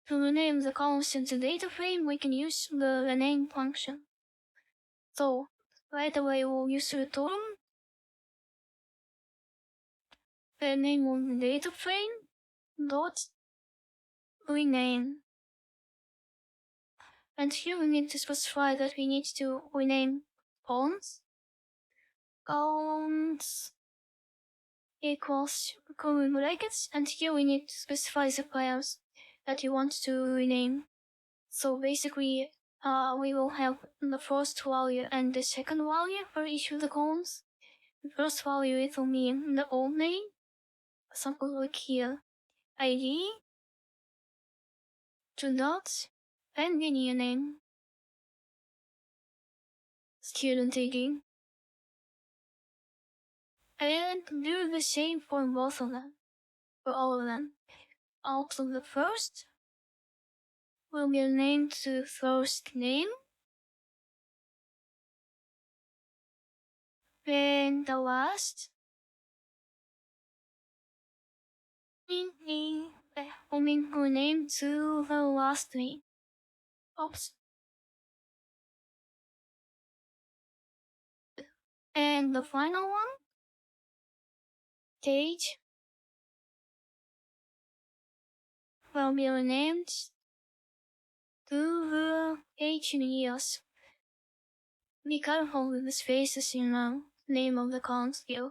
To rename the columns in the data frame, we can use the rename function. So right away we'll use return rename on the data frame dot rename. And here we need to specify that we need to rename columns. Columns equals curly brackets, and here we need to specify the pairs that you want to rename. So basically, we will have the first value and the second value for each of the columns. The first value, it will mean the old name, something like here, ID, two dots, and the new name, student ID. And do the same for both of them, for all of them. Also, the first will be named to first name, and the last will be renamed to the last name. Oops. And the final one, stage, will be renamed to the age in years. Be careful with the spaces in the name of the column here.